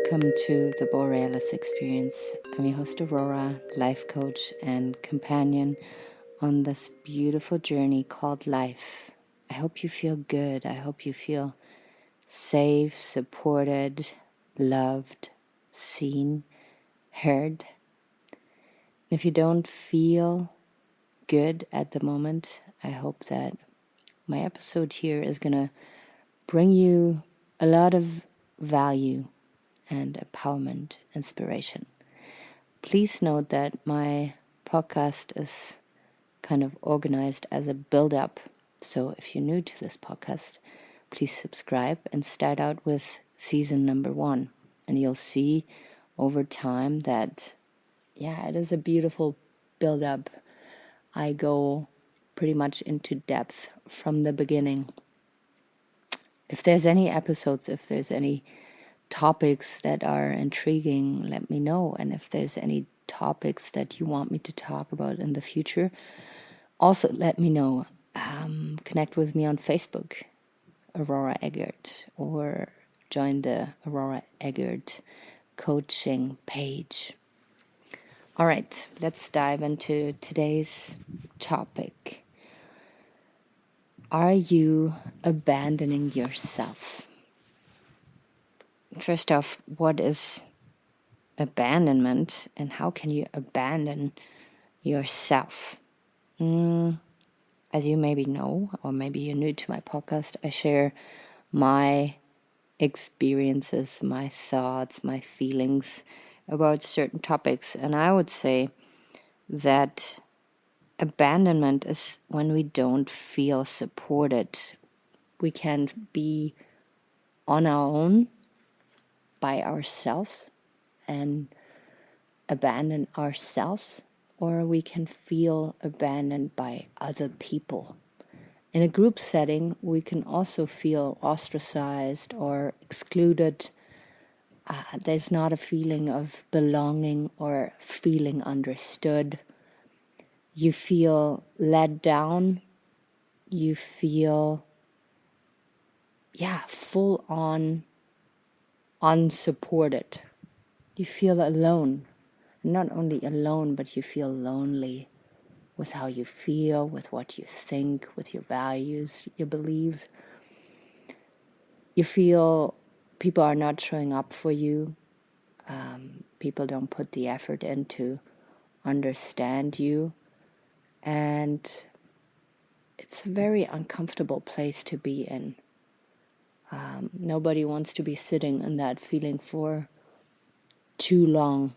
welcome to the Borealis Experience. I'm your host Aurora, life coach and companion on this beautiful journey called life. I hope you feel good. I hope you feel safe, supported, loved, seen, heard. If you don't feel good at the moment, I hope that my episode here is going to bring you a lot of value and empowerment, inspiration. Please note that my podcast is kind of organized as a build-up. So if you're new to this podcast, please subscribe and start out with season number 1. And you'll see over time that, it is a beautiful build-up. I go pretty much into depth from the beginning. If there's any episodes, if there's any topics that are intriguing, let me know. And if there's any topics that you want me to talk about in the future, also let me know. Connect with me on Facebook, Aurora Eggert, or join the Aurora Eggert coaching page. All right, let's dive into today's topic. Are you abandoning yourself? First off, what is abandonment and how can you abandon yourself? As you maybe know, or maybe you're new to my podcast, I share my experiences, my thoughts, my feelings about certain topics. And I would say that abandonment is when we don't feel supported. We can't be on our own by ourselves and abandon ourselves, or we can feel abandoned by other people. In a group setting, we can also feel ostracized or excluded. There's not a feeling of belonging or feeling understood. You feel let down. You feel, full on unsupported. You feel alone. Not only alone, but you feel lonely with how you feel, with what you think, with your values, your beliefs. You feel people are not showing up for you. People don't put the effort in to understand you. And it's a very uncomfortable place to be in. Nobody wants to be sitting in that feeling for too long.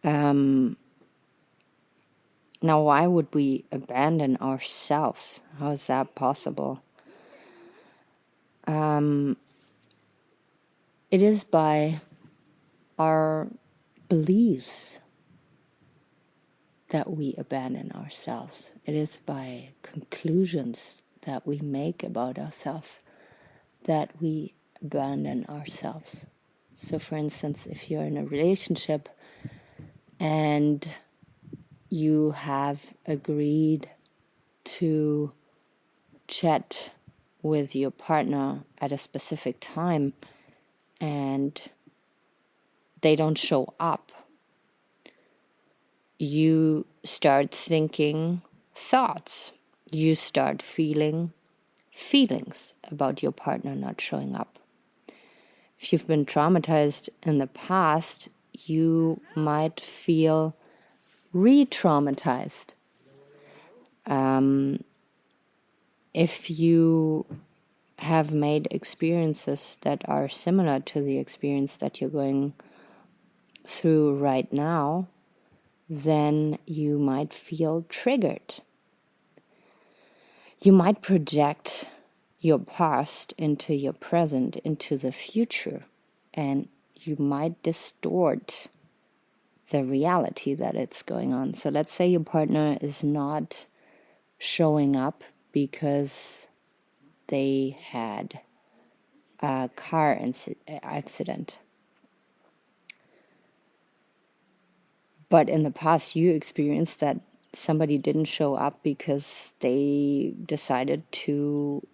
Now, why would we abandon ourselves? How is that possible? It is by our beliefs that we abandon ourselves. It is by conclusions that we make about ourselves that we abandon ourselves. So, for instance, if you're in a relationship and you have agreed to chat with your partner at a specific time and they don't show up, you start thinking thoughts. You start feeling feelings about your partner not showing up. If you've been traumatized in the past, you might feel re-traumatized. If you have made experiences that are similar to the experience that you're going through right now, then you might feel triggered. You might project your past into your present, into the future, and you might distort the reality that it's going on. So let's say your partner is not showing up because they had a car accident. But in the past, you experienced that somebody didn't show up because they decided to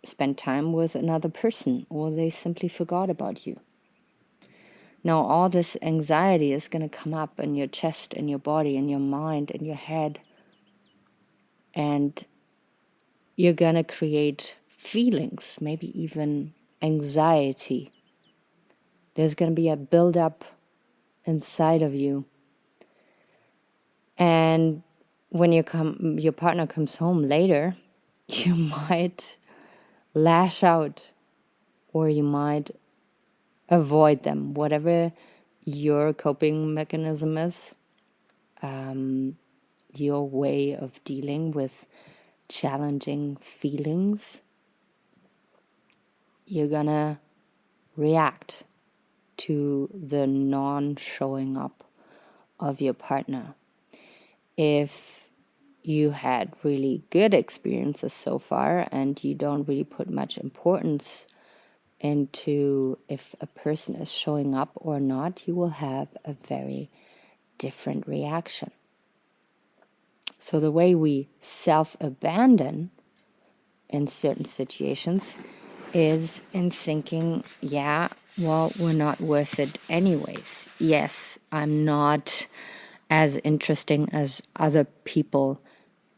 spend time with another person, or they simply forgot about you. Now all this anxiety is going to come up in your chest, in your body, in your mind, in your head. And you're going to create feelings, maybe even anxiety. There's going to be a buildup inside of you. And when your partner comes home later, you might lash out, or you might avoid them, whatever your coping mechanism is, your way of dealing with challenging feelings. You're gonna react to the non-showing up of your partner. If you had really good experiences so far and you don't really put much importance into if a person is showing up or not, you will have a very different reaction. So the way we self-abandon in certain situations is in thinking, yeah, well, we're not worth it anyways. Yes, I'm not as interesting as other people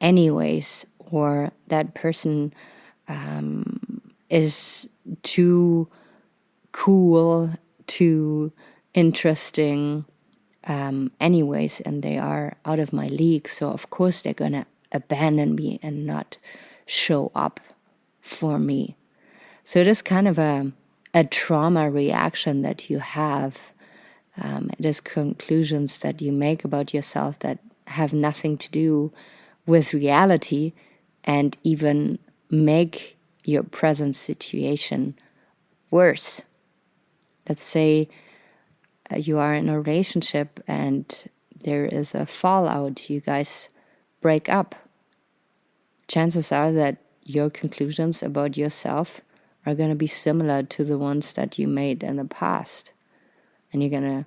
anyways, or that person is too cool, too interesting anyways, and they are out of my league, so of course they're gonna abandon me and not show up for me. So it is kind of a trauma reaction that you have. It is conclusions that you make about yourself that have nothing to do with reality, and even make your present situation worse. Let's say you are in a relationship and there is a fallout, you guys break up. Chances are that your conclusions about yourself are going to be similar to the ones that you made in the past. And you're going to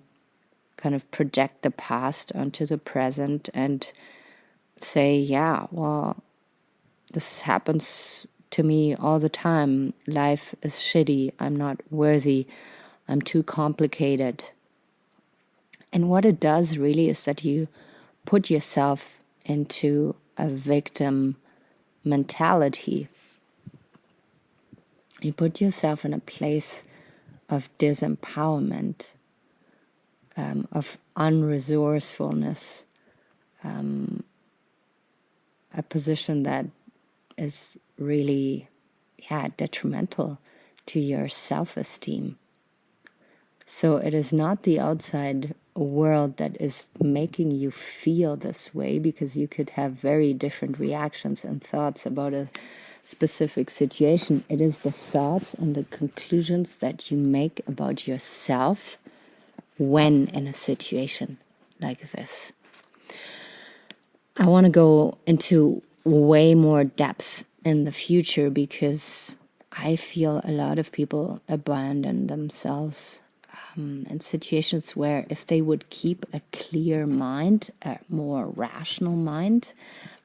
kind of project the past onto the present and say, yeah, well, this happens to me all the time. Life is shitty. I'm not worthy. I'm too complicated. And what it does really is that you put yourself into a victim mentality. You put yourself in a place of disempowerment, of unresourcefulness, a position that is really, detrimental to your self-esteem. So it is not the outside world that is making you feel this way, because you could have very different reactions and thoughts about a specific situation. It is the thoughts and the conclusions that you make about yourself when in a situation like this. I want to go into way more depth in the future, because I feel a lot of people abandon themselves in situations where if they would keep a clear mind, a more rational mind,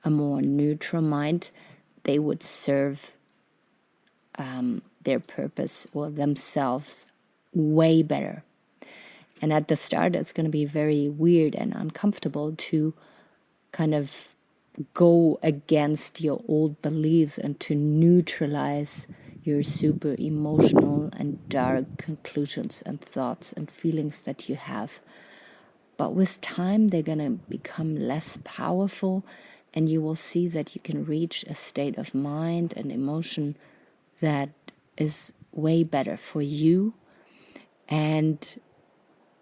a more neutral mind, they would serve their purpose or themselves way better. And at the start, it's going to be very weird and uncomfortable to kind of go against your old beliefs and to neutralize your super emotional and dark conclusions and thoughts and feelings that you have. But with time, they're going to become less powerful, and you will see that you can reach a state of mind and emotion that is way better for you. And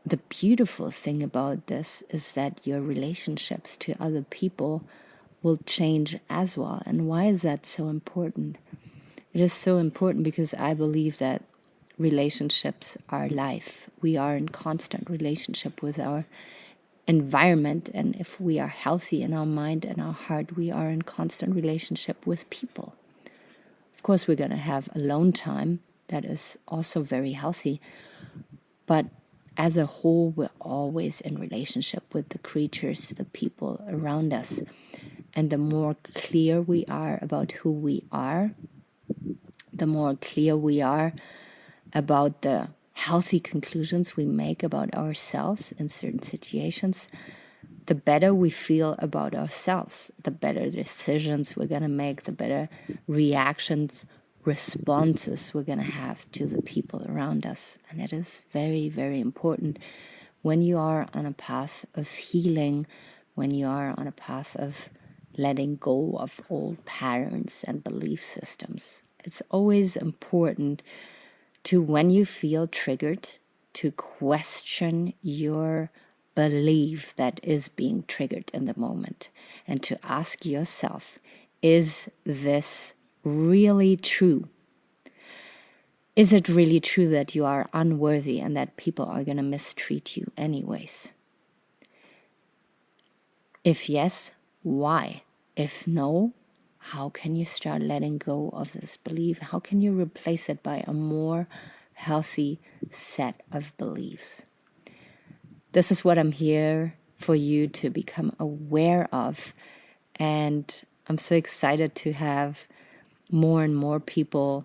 the beautiful thing about this is that your relationships to other people will change as well. And why is that so important? It is so important because I believe that relationships are life. We are in constant relationship with our environment, and if we are healthy in our mind and our heart, we are in constant relationship with people. Of course, we're going to have alone time. That is also very healthy. But as a whole, we're always in relationship with the creatures, the people around us. And the more clear we are about who we are, the more clear we are about the healthy conclusions we make about ourselves in certain situations, the better we feel about ourselves, the better decisions we're going to make, the better reactions, responses we're going to have to the people around us. And it is very, very important when you are on a path of healing, when you are on a path of letting go of old patterns and belief systems. It's always important to, when you feel triggered, to question your belief that is being triggered in the moment and to ask yourself, is this really true? Is it really true that you are unworthy and that people are going to mistreat you anyways? If yes, why? If no, how can you start letting go of this belief? How can you replace it by a more healthy set of beliefs? This is what I'm here for you to become aware of. And I'm so excited to have more and more people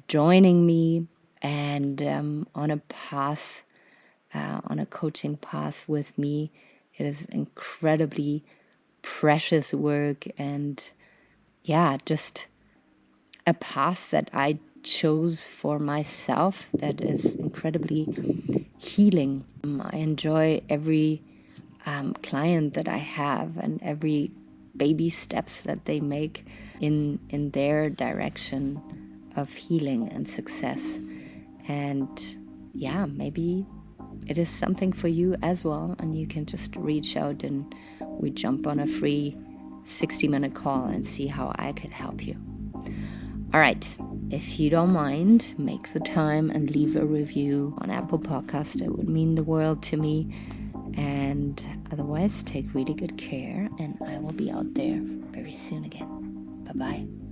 joining me and on a path, on a coaching path with me. It is incredibly precious work and just a path that I chose for myself that is incredibly healing. I enjoy every client that I have and every baby steps that they make in their direction of healing and success. And maybe it is something for you as well, and you can just reach out and we jump on a free 60-minute call and see how I could help you. All right, if you don't mind, make the time and leave a review on Apple Podcast. It would mean the world to me. And otherwise, take really good care, and I will be out there very soon again. Bye-bye.